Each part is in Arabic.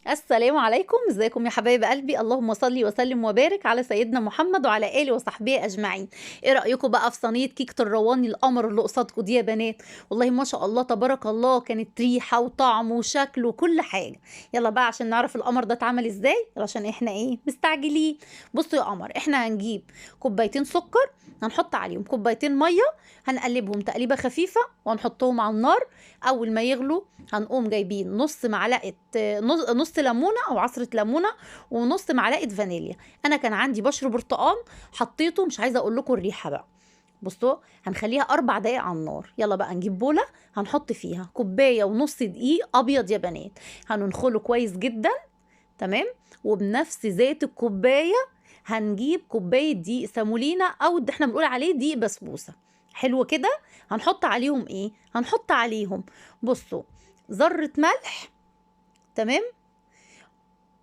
السلام عليكم، ازيكم يا حبايب قلبي؟ اللهم صل وسلم وبارك على سيدنا محمد وعلى اله وصحبه اجمعين. ايه رايكم بقى في صينيه كيكه الرواني القمر اللي قصادكم دي يا بنات؟ والله ما شاء الله تبارك الله، كانت ريحه وطعم وشكل وكل حاجه. يلا بقى عشان نعرف القمر ده اتعمل ازاي، يلا عشان احنا مستعجلين. بصوا يا قمر، احنا هنجيب كوبايتين سكر، هنحط عليهم كوبايتين ميه، هنقلبهم تقليبه خفيفه وهنحطهم على النار. اول ما يغلوا هنقوم جايبين نص معلقه، نص ليمونه او عصره ليمونه، ونص معلقه فانيليا. انا كان عندي بشر برتقال حطيته، مش عايزه اقول لكم الريحه بقى. بصوا، هنخليها 4 دقايق على النار. يلا بقى نجيب بوله، هنحط فيها كوبايه ونص دقيق ابيض يا بنات، هننخله كويس جدا. تمام. وبنفس زيت الكوبايه هنجيب كوبايه دقيق سامولينا، او ده احنا بنقول عليه دقيق بسبوسه. حلو كده. هنحط عليهم هنحط عليهم، بصوا، ذره ملح. تمام.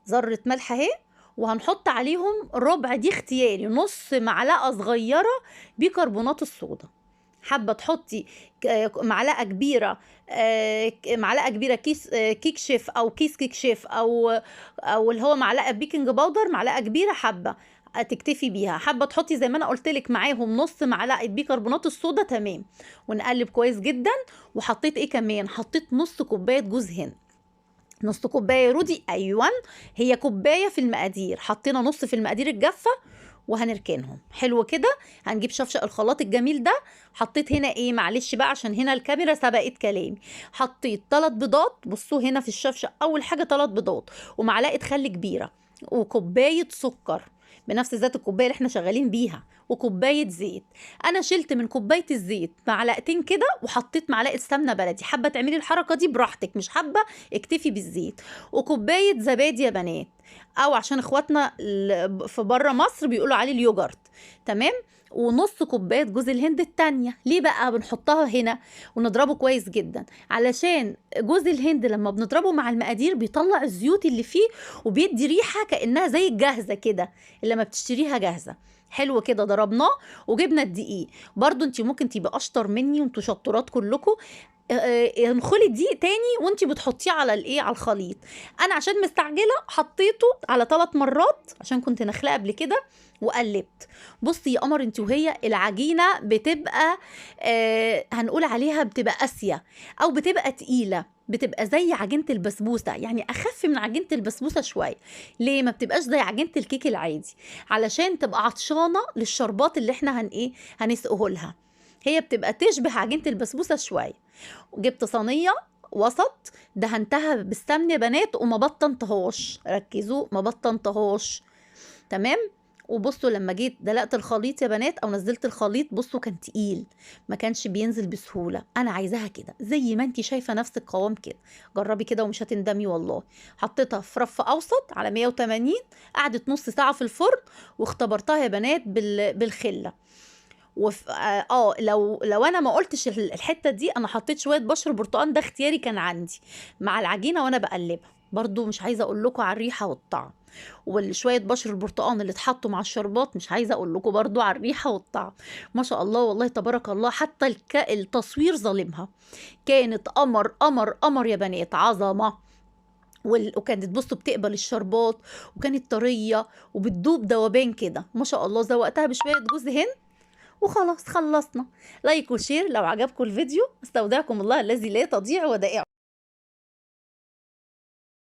ذرة ملح اهي. وهنحط عليهم ربع، دي اختياري، نص معلقة صغيرة بيكربونات الصودا. حابة تحطي معلقة كبيرة، معلقة كبيرة كيس كيك شيف أو كيس كيك شيف، أو اللي هو معلقة بيكنج باودر، معلقة كبيرة. حابة تكتفي بيها، حابة تحطي زي ما أنا قلتلك معاهم نص معلقة بيكربونات الصودا. تمام. ونقلب كويس جدا. وحطيت كمان، حطيت نص كوباية جوز هند. نص كوبايه يا رودي، ايوه. هي كوبايه في المقادير، حطينا نص في المقادير الجافه. وهنركنهم حلو كده. هنجيب شفشق الخلاط الجميل ده. حطيت هنا معلش بقى عشان هنا الكاميرا سبقت كلامي. حطيت 3 بيضات، بصوا هنا في الشفشق اول حاجه 3 بيضات، ومعلقه خل كبيره، وكوبايه سكر بنفس ذات الكوبايه اللي احنا شغالين بيها، وكوبايه زيت. انا شلت من كوبايه الزيت معلقتين كده، وحطيت معلقه سمنه بلدي. حابه تعملي الحركه دي براحتك، مش حابه اكتفي بالزيت. وكوبايه زبادي يا بنات، او عشان اخواتنا في بره مصر بيقولوا عليه اليوجرت. تمام. ونص كوبايه جوز الهند التانية. ليه بقى بنحطها هنا ونضربه كويس جدا؟ علشان جوز الهند لما بنضربه مع المقادير بيطلع الزيوت اللي فيه، وبيدي ريحه كانها زي الجاهزه كده اللي لما بتشتريها جاهزه. حلو كده، ضربناه. وجبنا الدقيق. برضو انت ممكن تبقى اشطر مني، وانتوا شطورات كلكم. انخلي الدقيق تاني وانتي بتحطيه على على الخليط. انا عشان مستعجله حطيته على 3 مرات عشان كنت نخلاه قبل كده. وقلبت. بصي يا قمر، انت وهي العجينه بتبقى هنقول عليها بتبقى قاسيه، او بتبقى تقيله، بتبقى زي عجينه البسبوسه، يعني اخف من عجينه البسبوسه شويه. ليه ما بتبقاش زي عجينه الكيك العادي؟ علشان تبقى عطشانه للشربات اللي احنا هنسقه لها. هي بتبقى تشبه عجينه البسبوسه شويه. وجبت صينيه وسط، دهنتها بالسمن يا بنات، وما بطنتهاش، ركزوا، ما بطنتهاش. تمام. وبصوا لما جيت دلقت الخليط يا بنات، او نزلت الخليط، بصوا كان تقيل، ما كانش بينزل بسهوله. انا عايزاها كده زي ما انتي شايفه نفس القوام كده. جربي كده ومش هتندمي والله. حطيتها في رف اوسط على 180، قعدت نص ساعه في الفرن. واختبرتها يا بنات بالخله. لو انا ما قلتش الحته دي، انا حطيت شويه بشر برتقال، ده اختياري كان عندي مع العجينه وانا بقلبها. برضو مش عايزه اقول لكم على الريحه والطعم. والشويه بشر البرتقال اللي اتحطوا مع الشربات، مش عايزه اقول لكم برضو على الريحه والطعم. ما شاء الله والله تبارك الله، حتى التصوير ظالمها. كانت قمر قمر قمر يا بنات، عظمه. وكانت بصوا بتقبل الشربات، وكانت طريه وبتدوب دوبان كده. ما شاء الله، زوقتها بشويه جوز هند. وخلاص خلصنا. لايك وشير لو عجبكم الفيديو. استودعكم الله الذي لا تضيع ودائعه.